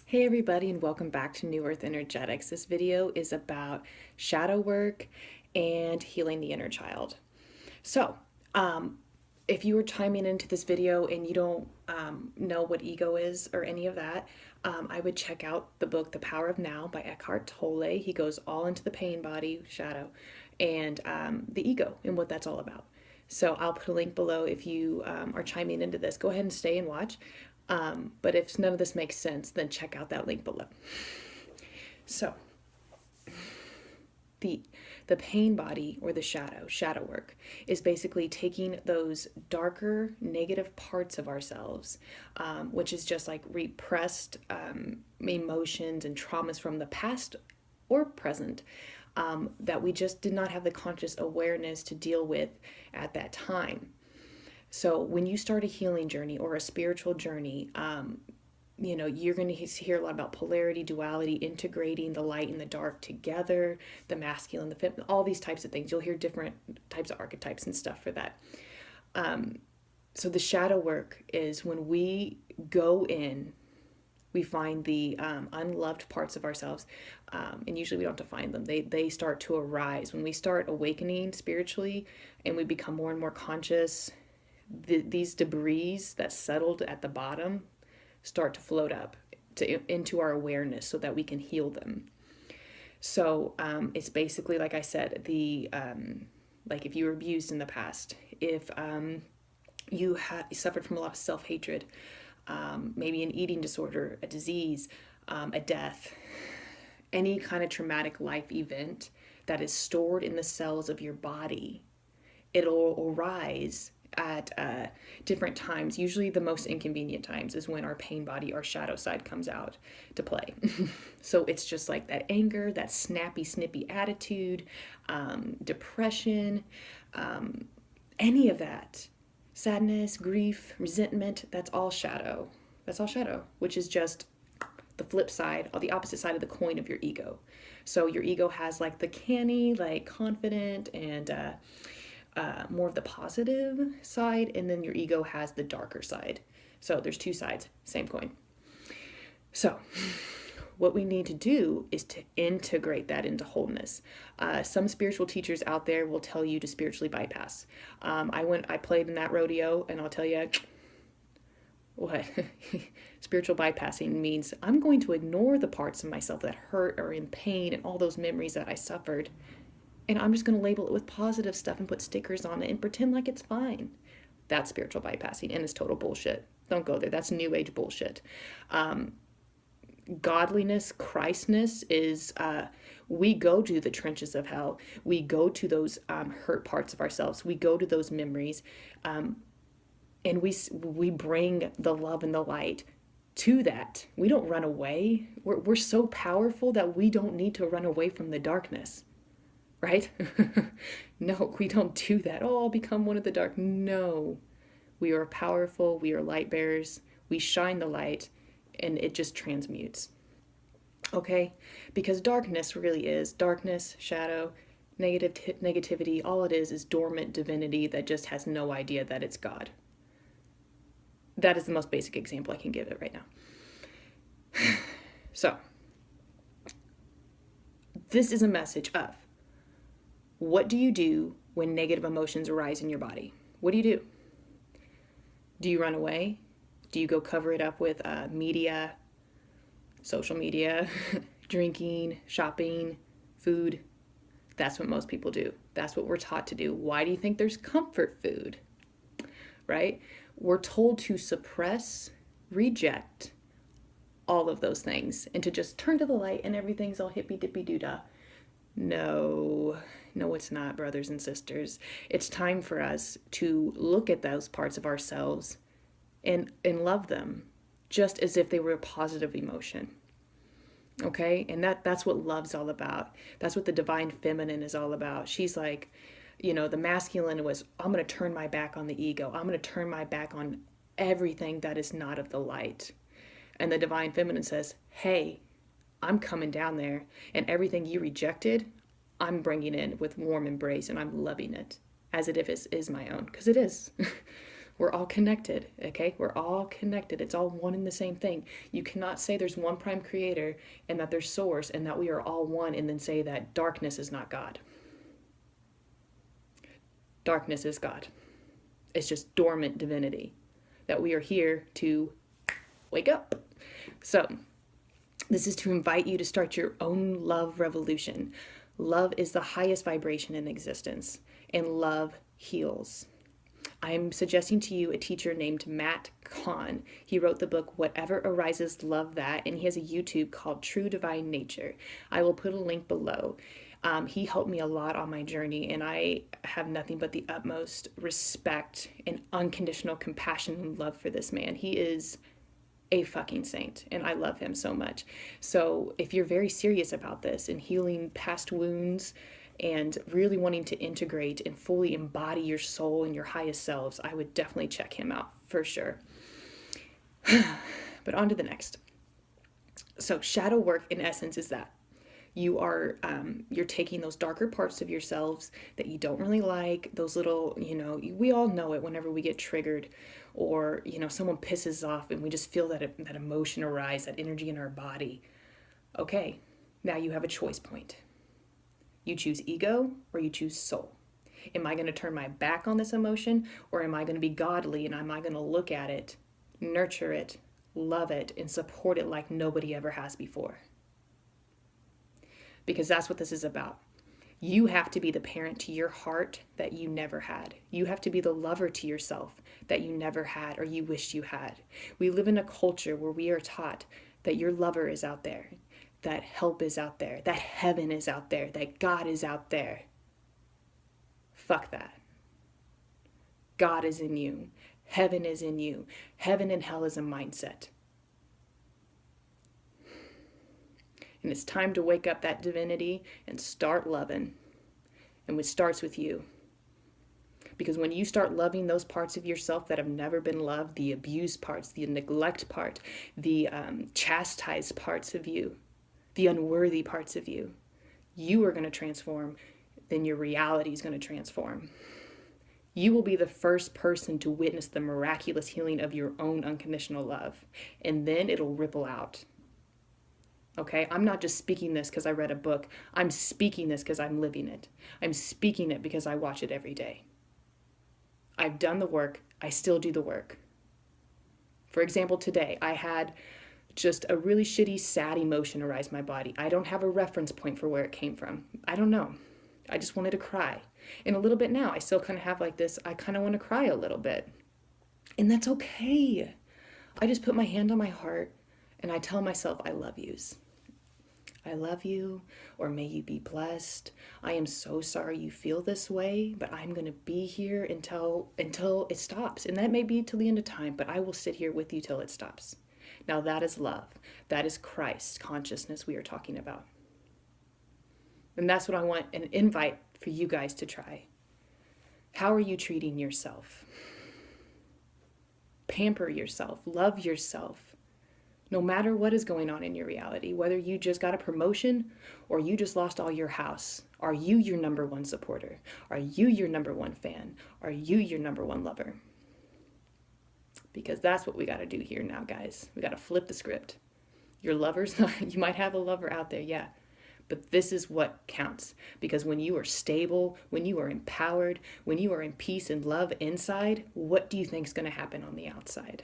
Hey everybody, and welcome back to New Earth Energetics. This video is about shadow work and healing the inner child. So, um, if you were chiming into this video and you don't know what ego is or any of that, I would check out the book The Power of Now by Eckhart Tolle. He goes all into the pain body, shadow, and the ego and what that's all about. So I'll put a link below if you are chiming into this. Go ahead and stay and watch. But if none of this makes sense, then check out that link below. So the the pain body or the shadow work is basically taking those darker negative parts of ourselves, which is just like repressed emotions and traumas from the past or present, that we just did not have the conscious awareness to deal with at that time. So when you start a healing journey or a spiritual journey, you're going to hear a lot about polarity, duality, integrating the light and the dark together, the masculine, the feminine, all these types of things. You'll hear different types of archetypes and stuff for that. So the shadow work is when we go in, we find the unloved parts of ourselves, and usually we don't have to find them. They start to arise when we start awakening spiritually, and we become more and more conscious. These debris that settled at the bottom start to float up into our awareness so that we can heal them. So it's basically, like I said, like if you were abused in the past, if you suffered from a lot of self-hatred, maybe an eating disorder, a disease, a death, any kind of traumatic life event that is stored in the cells of your body, it'll arise at different times. Usually the most inconvenient times is when our pain body, our shadow side, comes out to play. So it's just like that anger, that snappy, snippy attitude, depression, any of that, sadness, grief, resentment, that's all shadow. That's all shadow, which is just the flip side, or the opposite side of the coin of your ego. So your ego has like the canny, like confident, and more of the positive side, and then your ego has the darker side. So there's two sides, same coin. So what we need to do is to integrate that into wholeness. Some spiritual teachers out there will tell you to spiritually bypass. I played in that rodeo, and I'll tell you what spiritual bypassing means. I'm going to ignore the parts of myself that hurt or in pain and all those memories that I suffered, and I'm just going to label it with positive stuff and put stickers on it and pretend like it's fine. That's spiritual bypassing, and it's total bullshit. Don't go there. That's new age bullshit. Godliness, Christness is we go to the trenches of hell. We go to those hurt parts of ourselves. We go to those memories, and we bring the love and the light to that. We don't run away. We're so powerful that we don't need to run away from the darkness. Right? No, we don't do that. Oh, I'll become one of the dark. No, we are powerful. We are light bearers. We shine the light, and it just transmutes. Okay? Because darkness really is darkness, shadow, negativity. All it is dormant divinity that just has no idea that it's God. That is the most basic example I can give it right now. So, this is a message of, what do you do when negative emotions arise in your body? What do you do? Do you run away? Do you go cover it up with media, social media, drinking, shopping, food? That's what most people do. That's what we're taught to do. Why do you think there's comfort food? Right? We're told to suppress, reject all of those things and to just turn to the light and everything's all hippy dippy doo dah. No, it's not, brothers and sisters. It's time for us to look at those parts of ourselves and love them just as if they were a positive emotion. Okay? And that's what love's all about. That's what the divine feminine is all about. She's like, the masculine was, I'm going to turn my back on the ego. I'm going to turn my back on everything that is not of the light. And the divine feminine says, hey, I'm coming down there, and everything you rejected, I'm bringing in with warm embrace, and I'm loving it as if it is my own, because it is. We're all connected, okay? We're all connected. It's all one and the same thing. You cannot say there's one prime creator and that there's source and that we are all one and then say that darkness is not God. Darkness is God. It's just dormant divinity that we are here to wake up. So, this is to invite you to start your own love revolution. Love is the highest vibration in existence, and love heals. I'm suggesting to you a teacher named Matt Kahn. He wrote the book Whatever Arises, Love That, and he has a YouTube called True Divine Nature. I will put a link below. He helped me a lot on my journey, and I have nothing but the utmost respect and unconditional compassion and love for this man. He is a fucking saint, and I love him so much. So if you're very serious about this and healing past wounds and really wanting to integrate and fully embody your soul and your highest selves, I would definitely check him out for sure. But on to the next. So shadow work in essence is that you're taking those darker parts of yourselves that you don't really like, those little, we all know it whenever we get triggered or, someone pisses off and we just feel that emotion arise, that energy in our body. Okay, now you have a choice point. You choose ego or you choose soul. Am I going to turn my back on this emotion, or am I going to be godly and am I going to look at it, nurture it, love it, and support it like nobody ever has before? Because that's what this is about. You have to be the parent to your heart that you never had. You have to be the lover to yourself that you never had or you wished you had. We live in a culture where we are taught that your lover is out there, that help is out there, that heaven is out there, that God is out there. Fuck that. God is in you. Heaven is in you. Heaven and hell is a mindset. And it's time to wake up that divinity and start loving. And it starts with you. Because when you start loving those parts of yourself that have never been loved, the abused parts, the neglect part, the chastised parts of you, the unworthy parts of you, you are going to transform. Then your reality is going to transform. You will be the first person to witness the miraculous healing of your own unconditional love. And then it'll ripple out. Okay, I'm not just speaking this because I read a book. I'm speaking this because I'm living it. I'm speaking it because I watch it every day. I've done the work. I still do the work. For example, today I had just a really shitty, sad emotion arise my body. I don't have a reference point for where it came from. I don't know. I just wanted to cry. And a little bit now, I still kind of have like this, I kind of want to cry a little bit. And that's okay. I just put my hand on my heart and I tell myself, I love yous. I love you, or may you be blessed. I am so sorry you feel this way, but I'm going to be here until it stops. And that may be till the end of time, but I will sit here with you till it stops. Now that is love. That is Christ consciousness we are talking about. And that's what I want an invite for you guys to try. How are you treating yourself? Pamper yourself. Love yourself. No matter what is going on in your reality, whether you just got a promotion or you just lost all your house, are you your number one supporter? Are you your number one fan? Are you your number one lover? Because that's what we got to do here now, guys. We got to flip the script. Your lovers, you might have a lover out there, yeah. But this is what counts. Because when you are stable, when you are empowered, when you are in peace and love inside, what do you think is going to happen on the outside?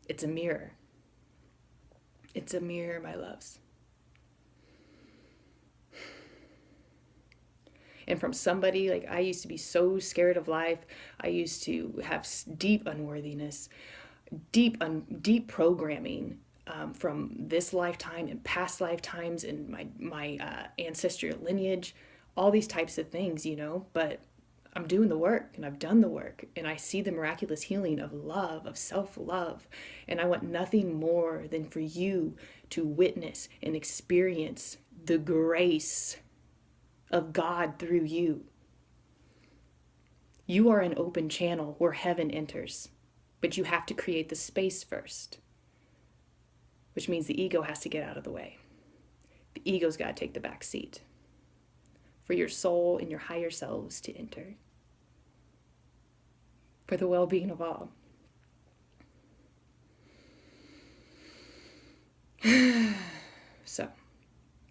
It's a mirror. It's a mirror, my loves. And from somebody, like I used to be so scared of life. I used to have deep unworthiness, deep programming from this lifetime and past lifetimes and my ancestral lineage, all these types of things, but I'm doing the work and I've done the work and I see the miraculous healing of love, of self-love. And I want nothing more than for you to witness and experience the grace of God through you. You are an open channel where heaven enters, but you have to create the space first, which means the ego has to get out of the way. The ego's got to take the back seat for your soul and your higher selves to enter. for the well-being of all. So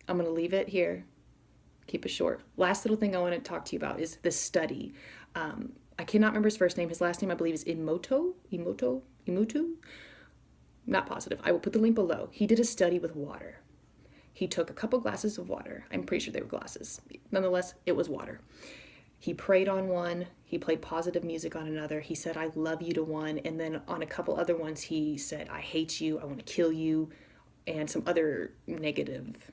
I'm going to leave it here. Keep it short. Last little thing I want to talk to you about is this study. I cannot remember his first name. His last name, I believe, is Imutu. Not positive. I will put the link below. He did a study with water. He took a couple glasses of water. I'm pretty sure they were glasses. Nonetheless, it was water. He prayed on one. He played positive music on another. He said, I love you to one. And then on a couple other ones, he said, I hate you. I want to kill you. And some other negative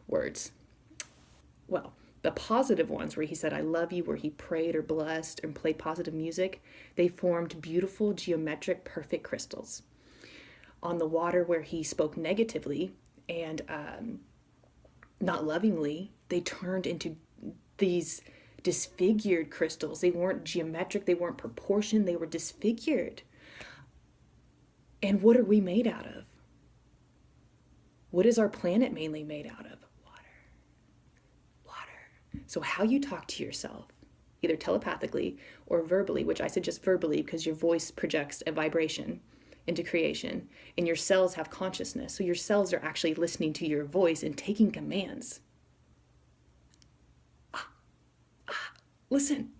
words. Well, the positive ones where he said, I love you, where he prayed or blessed and played positive music, they formed beautiful, geometric, perfect crystals. On the water where he spoke negatively and not lovingly, they turned into these disfigured crystals. They weren't geometric, they weren't proportioned, they were disfigured. And what are we made out of? What is our planet mainly made out of? Water. So how you talk to yourself, either telepathically or verbally, which I suggest verbally because your voice projects a vibration into creation, and your cells have consciousness. So your cells are actually listening to your voice and taking commands. Listen,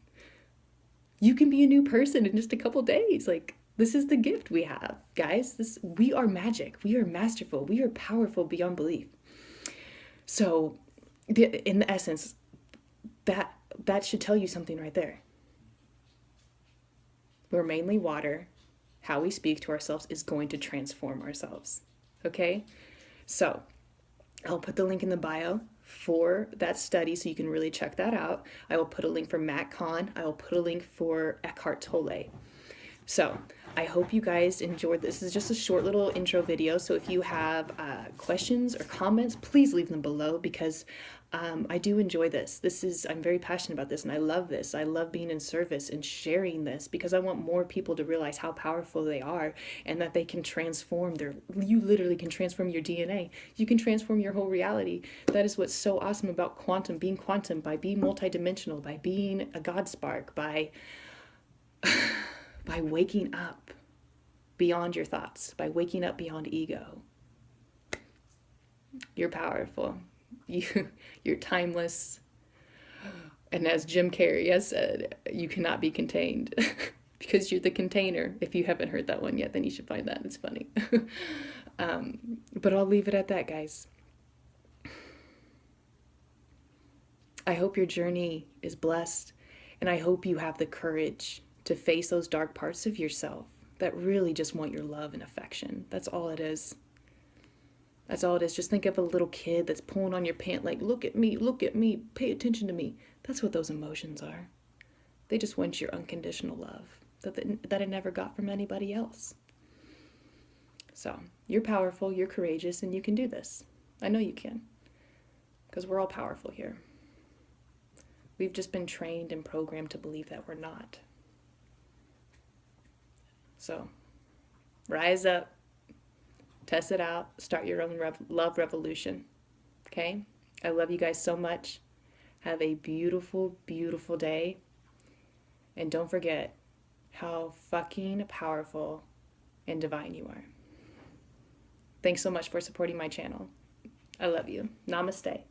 you can be a new person in just a couple days. Like, this is the gift we have, guys. We are magic. We are masterful. We are powerful beyond belief. So, in the essence, that should tell you something right there. We're mainly water. How we speak to ourselves is going to transform ourselves. Okay? So, I'll put the link in the bio for that study so you can really check that out. I will put a link for Matt Kahn. I will put a link for Eckhart Tolle. So I hope you guys enjoyed this. This is just a short little intro video. So if you have questions or comments, please leave them below because I do enjoy this. I'm very passionate about this and I love this. I love being in service and sharing this because I want more people to realize how powerful they are and that they can transform you literally can transform your DNA. You can transform your whole reality. That is what's so awesome about being quantum, by being multidimensional, by being a God spark, by waking up beyond your thoughts, by waking up beyond ego. You're powerful. You're timeless. And as Jim Carrey has said, you cannot be contained because you're the container. If you haven't heard that one yet, then you should find that. It's funny. But I'll leave it at that, guys. I hope your journey is blessed, and I hope you have the courage to face those dark parts of yourself that really just want your love and affection. That's all it is. That's all it is. Just think of a little kid that's pulling on your pant like, look at me, pay attention to me. That's what those emotions are. They just want your unconditional love that it never got from anybody else. So you're powerful, you're courageous, and you can do this. I know you can, because we're all powerful here. We've just been trained and programmed to believe that we're not. So rise up, test it out, start your own love revolution. Okay? I love you guys so much. Have a beautiful, beautiful day. And don't forget how fucking powerful and divine you are. Thanks so much for supporting my channel. I love you. Namaste.